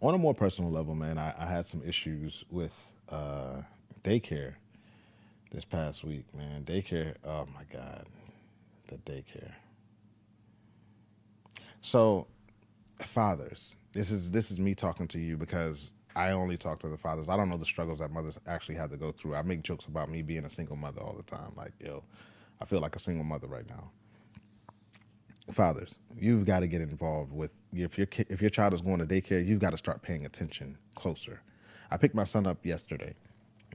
On a more personal level, man, I had some issues with daycare this past week, man. Daycare, oh my God, the daycare. So, fathers, this is me talking to you because I only talk to the fathers. I don't know the struggles that mothers actually have to go through. I make jokes about me being a single mother all the time. Like, yo, I feel like a single mother right now. Fathers, you've got to get involved with if your child is going to daycare, you've got to start paying attention closer. I picked my son up yesterday.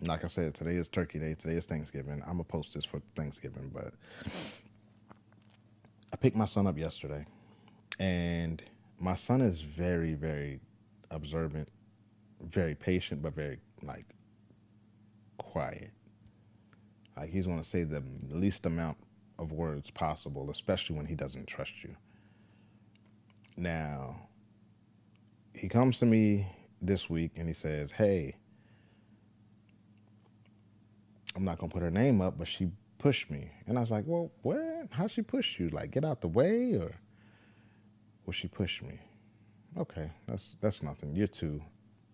Like I said, today is Turkey Day. Today is Thanksgiving. I'm gonna post this for Thanksgiving, but I picked my son up yesterday, and my son is very, very observant, very patient, but very like quiet. Like he's gonna say the least amount of words possible, especially when he doesn't trust you. Now, he comes to me this week and he says, "Hey, I'm not gonna put her name up, but she pushed me." And I was like, "Well, what? How she pushed you? Like, get out the way, or will she push me?" Okay, that's nothing. You're two.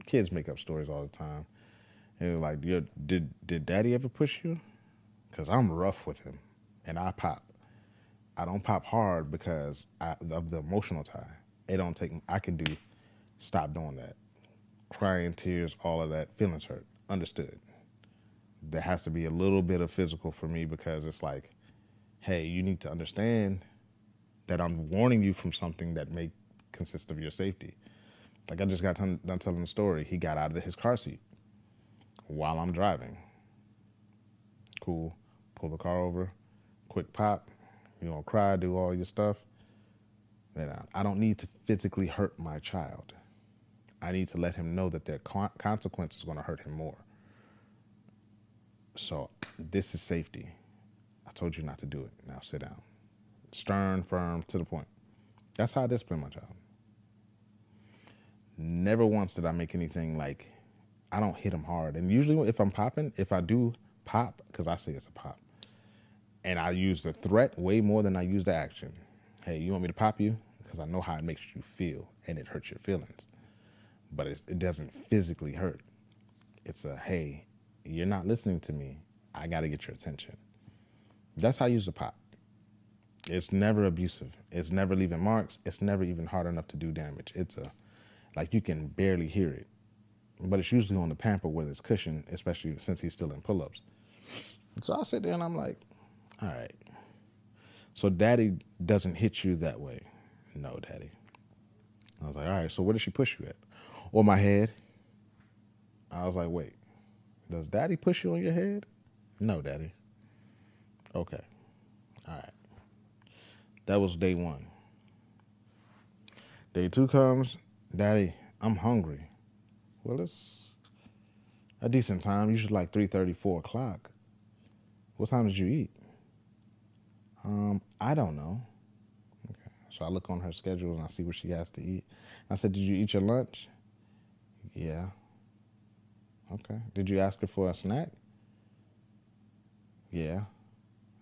Kids make up stories all the time. And you're like, did Daddy ever push you? Because I'm rough with him, and I pop. I don't pop hard because of the emotional tie. It don't take. I can do. Stop doing that. Crying, tears, all of that. Feelings hurt. Understood. There has to be a little bit of physical for me because it's like, hey, you need to understand that I'm warning you from something that may consist of your safety. Like I just got done telling the story. He got out of his car seat while I'm driving. Cool. Pull the car over. Quick pop. You don't cry. Do all your stuff. Then I don't need to physically hurt my child. I need to let him know that their consequence is going to hurt him more. So this is safety. I told you not to do it. Now sit down. Stern, firm, to the point. That's how I discipline my child. Never once did I make anything like, I don't hit him hard. And usually if I'm popping, if I do pop, because I say it's a pop, and I use the threat way more than I use the action. Hey, you want me to pop you? Because I know how it makes you feel, and it hurts your feelings. But it doesn't physically hurt. It's a, hey, you're not listening to me. I got to get your attention. That's how I use the pop. It's never abusive. It's never leaving marks. It's never even hard enough to do damage. It's a, like you can barely hear it. But it's usually on the pamper where there's cushion, especially since he's still in pull-ups. So I sit there and I'm like, all right. So Daddy doesn't hit you that way. No, Daddy. I was like, all right, so where does she push you at? Or my head. I was like, wait, does Daddy push you on your head? No, Daddy. Okay. All right. That was day one. Day two comes, Daddy, I'm hungry. Well, it's a decent time, usually like 3:30, 4 o'clock. What time did you eat? I don't know. Okay. So I look on her schedule and I see what she has to eat. I said, did you eat your lunch? Yeah. Okay. Did you ask her for a snack? Yeah.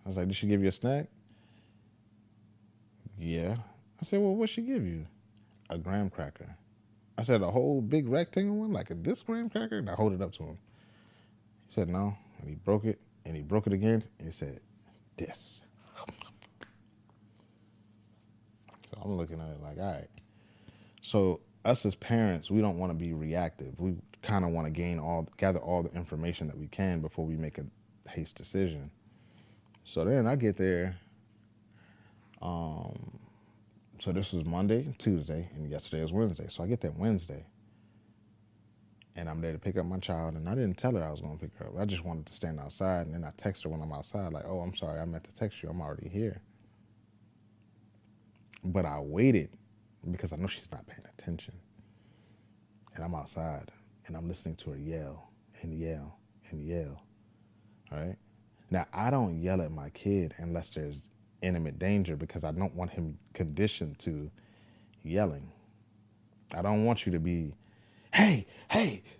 I was like, did she give you a snack? Yeah. I said, well, what'd she give you? A graham cracker. I said, a whole big rectangle one, like a this graham cracker? And I hold it up to him. He said, no. And he broke it, and he broke it again, and he said, this. So I'm looking at it like, all right. So us as parents, we don't want to be reactive. We kind of want to gather all the information that we can before we make a haste decision. So then I get there. So this was Monday, Tuesday, and yesterday was Wednesday. So I get there Wednesday, and I'm there to pick up my child, and I didn't tell her I was going to pick her up. I just wanted to stand outside, and then I text her when I'm outside, like, oh, I'm sorry, I meant to text you. I'm already here. But I waited because I know she's not paying attention. And I'm outside, and I'm listening to her yell and yell and yell. All right? Now, I don't yell at my kid unless there's imminent danger because I don't want him conditioned to yelling. I don't want you to be, hey,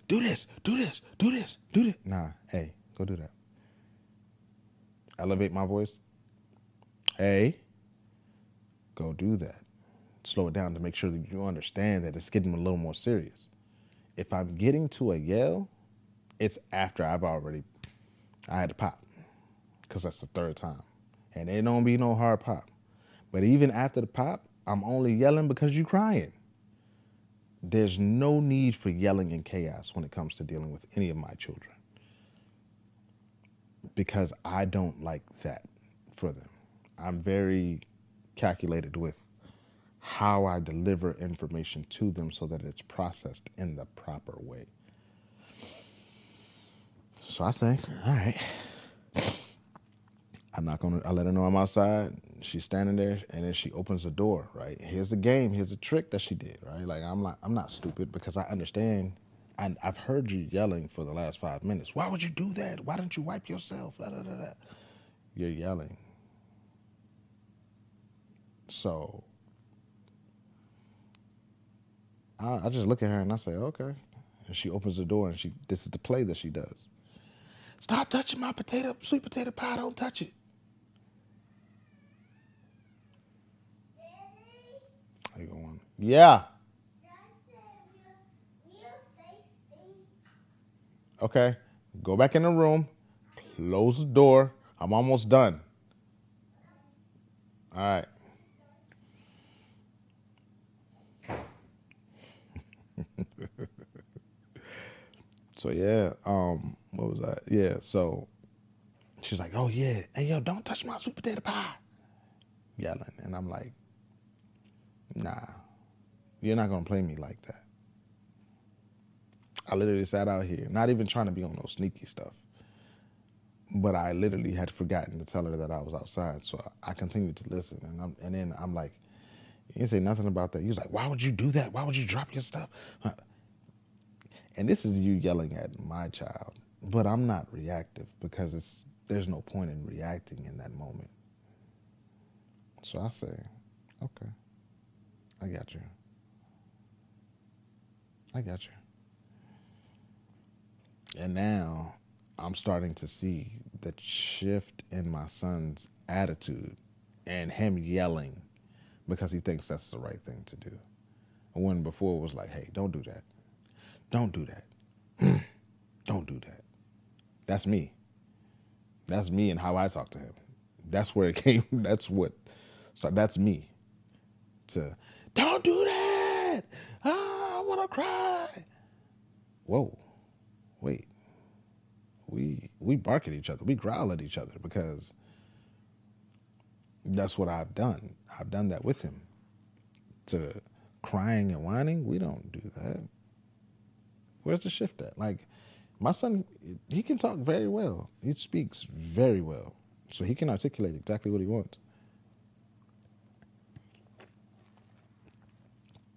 do this, do this, do this, do this. Nah, hey, go do that. Elevate my voice. Hey, go do that. Slow it down to make sure that you understand that it's getting a little more serious. If I'm getting to a yell, it's after I had to pop, because that's the third time. And it don't be no hard pop. But even after the pop, I'm only yelling because you crying. There's no need for yelling and chaos when it comes to dealing with any of my children, because I don't like that for them. I'm very calculated with how I deliver information to them so that it's processed in the proper way. So I say, all right. I let her know I'm outside. She's standing there, and then she opens the door, right? Here's the game. Here's the trick that she did, right? Like, I'm not stupid, because I understand. I've heard you yelling for the last 5 minutes. Why would you do that? Why don't you wipe yourself? Da, da, da, da. You're yelling. So I just look at her and I say, okay. And she opens the door, and this is the play that she does. Stop touching my sweet potato pie. Don't touch it. How you going? Yeah. Okay. Go back in the room. Close the door. I'm almost done. All right. So yeah, what was that? Yeah, so she's like, oh yeah, hey yo, don't touch my sweet potato pie. Yelling. And I'm like, nah, you're not gonna play me like that. I literally sat out here, not even trying to be on no sneaky stuff. But I literally had forgotten to tell her that I was outside. So I continued to listen. And then I'm like, you didn't say nothing about that. He was like, why would you do that? Why would you drop your stuff? And this is you yelling at my child. But I'm not reactive, because there's no point in reacting in that moment. So I say, okay, I got you. I got you. And now I'm starting to see the shift in my son's attitude and him yelling because he thinks that's the right thing to do. When before it was like, hey, don't do that. Don't do that. Don't do that. That's me. That's me and how I talk to him. That's where it came. That's me. To, don't do that. I want to cry. Whoa, wait. We bark at each other. We growl at each other, because that's what I've done. I've done that with him. To crying and whining, we don't do that. Where's the shift at? Like, my son, he can talk very well. He speaks very well. So he can articulate exactly what he wants.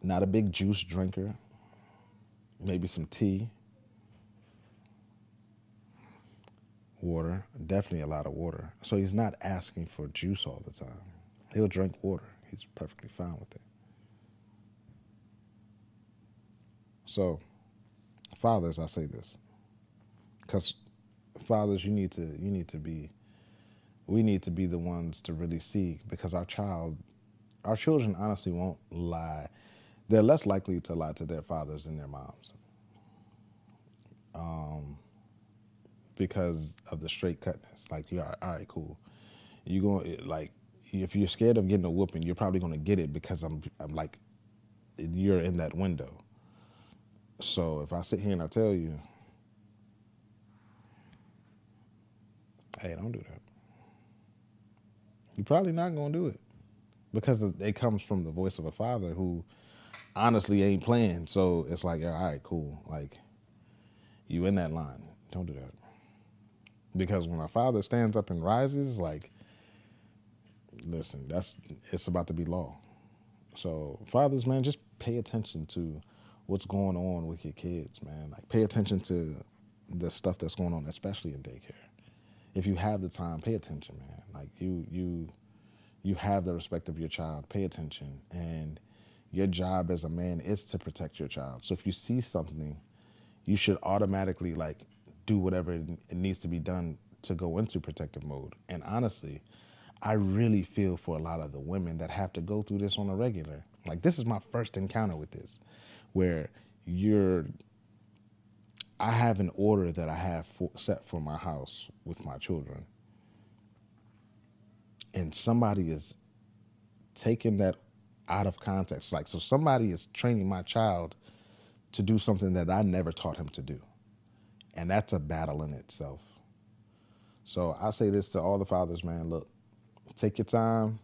Not a big juice drinker. Maybe some tea. Water. Definitely a lot of water. So he's not asking for juice all the time. He'll drink water. He's perfectly fine with it. So, fathers, I say this, because fathers, we need to be the ones to really see, because our children honestly won't lie. They're less likely to lie to their fathers than their moms, because of the straight cutness. Like, you are, all right, cool. You going, like, if you're scared of getting a whooping, you're probably going to get it, because I'm like, you're in that window. So if I sit here and I tell you, hey, don't do that, you're probably not going to do it, because it comes from the voice of a father who honestly ain't playing. So it's like, yeah, all right, cool. Like, you in that line. Don't do that. Because when our father stands up and rises, like, listen, it's about to be law. So fathers, man, just pay attention to what's going on with your kids, man. Like, pay attention to the stuff that's going on, especially in daycare. If you have the time, pay attention, man. Like, you have the respect of your child. Pay attention. And your job as a man is to protect your child. So if you see something, you should automatically, like, do whatever it needs to be done to go into protective mode. And honestly, I really feel for a lot of the women that have to go through this on a regular. Like, this is my first encounter with this, where you're I have an order that I have set for my house with my children, and somebody is taking that out of context. Like, so somebody is training my child to do something that I never taught him to do. And that's a battle in itself. So I say this to all the fathers, man, look, take your time,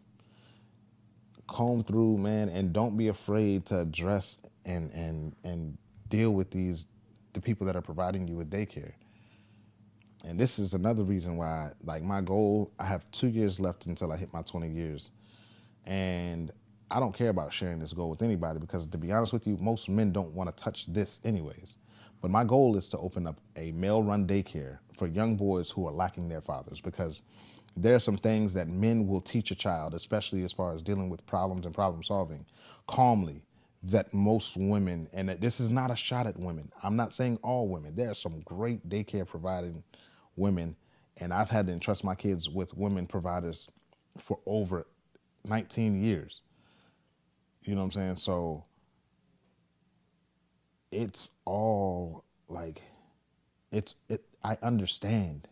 comb through, man, and don't be afraid to address and deal with the people that are providing you with daycare. And this is another reason why, like, my goal, I have 2 years left until I hit my 20 years. And I don't care about sharing this goal with anybody because, to be honest with you, most men don't want to touch this anyways. But my goal is to open up a male-run daycare for young boys who are lacking their fathers, because there are some things that men will teach a child, especially as far as dealing with problems and problem solving, calmly, that most women, and this is not a shot at women. I'm not saying all women. There are some great daycare providing women, and I've had to entrust my kids with women providers for over 19 years. You know what I'm saying? So it's all like, I understand,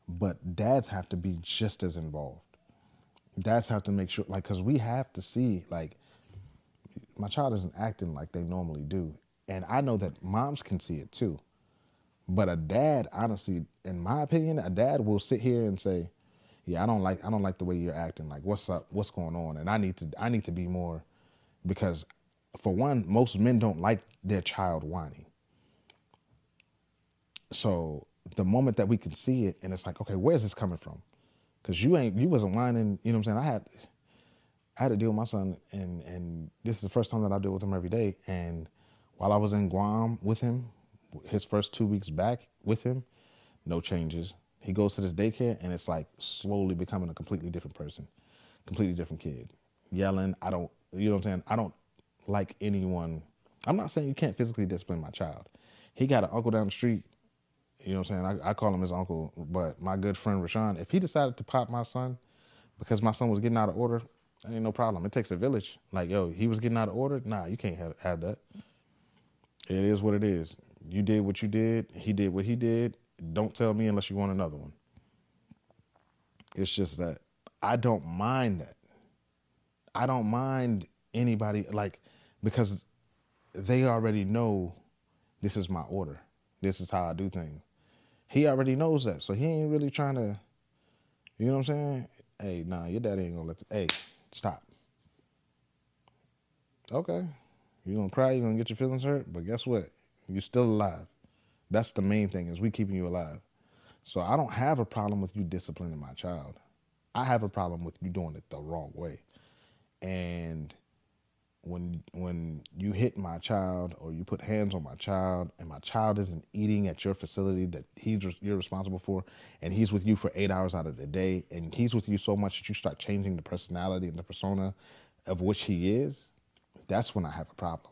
but dads have to be just as involved. Dads have to make sure, like, because we have to see, like, my child isn't acting like they normally do. And I know that moms can see it too. But a dad, honestly, in my opinion, a dad will sit here and say, yeah, I don't like the way you're acting. Like, what's up? What's going on? And I need to be more, because for one, most men don't like their child whining. So the moment that we can see it, and it's like, okay, where's this coming from? Because you wasn't whining. You know what I'm saying? I had to deal with my son, and this is the first time that I deal with him every day. And while I was in Guam with him, his first 2 weeks back with him, no changes. He goes to this daycare, and it's like slowly becoming a completely different person, completely different kid. Yelling, you know what I'm saying? I don't like anyone. I'm not saying you can't physically discipline my child. He got an uncle down the street. You know what I'm saying? I call him his uncle, but my good friend Rashawn, if he decided to pop my son because my son was getting out of order, ain't no problem. It takes a village. Like, yo, he was getting out of order. Nah, you can't have that. It is what it is. You did what you did. He did what he did. Don't tell me unless you want another one. It's just that I don't mind that. I don't mind anybody, like, because they already know this is my order. This is how I do things. He already knows that. So he ain't really trying to, you know what I'm saying? Hey, nah, your daddy ain't gonna hey, stop. Okay. You're gonna cry, you're gonna get your feelings hurt, but guess what? You're still alive. That's the main thing, is we keeping you alive. So I don't have a problem with you disciplining my child. I have a problem with you doing it the wrong way. And when you hit my child, or you put hands on my child, and my child isn't eating at your facility that you're responsible for, and he's with you for 8 hours out of the day, and he's with you so much that you start changing the personality and the persona of which he is, that's when I have a problem.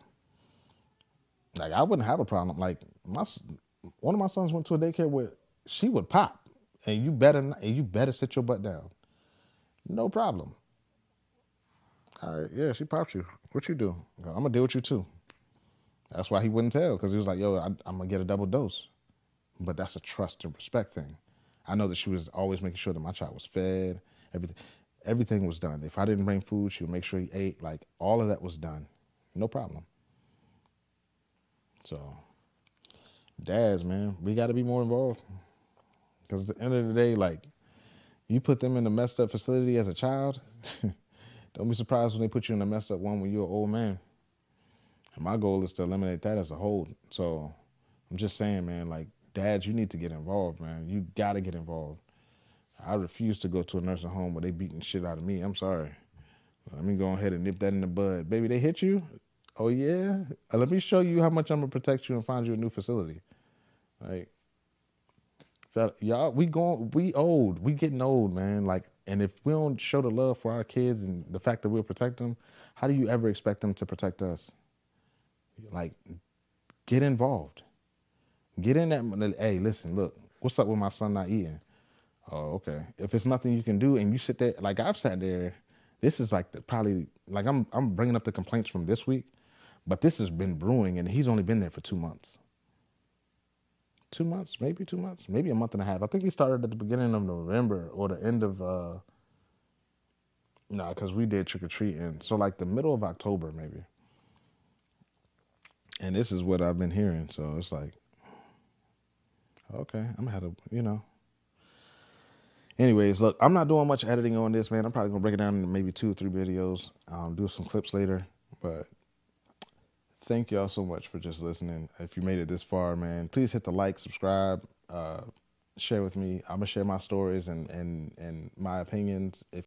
Like, I wouldn't have a problem. Like, one of my sons went to a daycare where she would pop, and you better sit your butt down. No problem. All right, yeah, she popped you. What you do? I'm gonna deal with you too. That's why he wouldn't tell, because he was like, yo, I'm gonna get a double dose. But that's a trust and respect thing. I know that she was always making sure that my child was fed. Everything was done. If I didn't bring food, she would make sure he ate. Like, all of that was done. No problem. So, dads, man, we got to be more involved. Because at the end of the day, like, you put them in a messed up facility as a child, don't be surprised when they put you in a messed up one when you're an old man. And my goal is to eliminate that as a whole. So I'm just saying, man, like, dads, you need to get involved, man. You got to get involved. I refuse to go to a nursing home where they beating shit out of me. I'm sorry. Let me go ahead and nip that in the bud. Baby, they hit you? Oh, yeah? Let me show you how much I'm going to protect you and find you a new facility. Like, y'all, we old. We getting old, man. Like, and if we don't show the love for our kids and the fact that we'll protect them, how do you ever expect them to protect us? Like, get involved. Get in that. Hey, listen, look, what's up with my son not eating? Oh, okay. If it's nothing you can do and you sit there, like I've sat there, this is like probably, like I'm bringing up the complaints from this week, but this has been brewing and he's only been there for 2 months. 2 months, maybe 2 months, maybe a month and a half. I think he started at the beginning of November or the end of no, because we did trick or treating. So like the middle of October maybe. And this is what I've been hearing. So it's like, okay, I'm gonna have to, Anyways, look, I'm not doing much editing on this, man. I'm probably gonna break it down into maybe 2 or 3 videos. Do some clips later, but thank y'all so much for just listening. If you made it this far, man, please hit the like, subscribe, share with me. I'm gonna share my stories and my opinions. If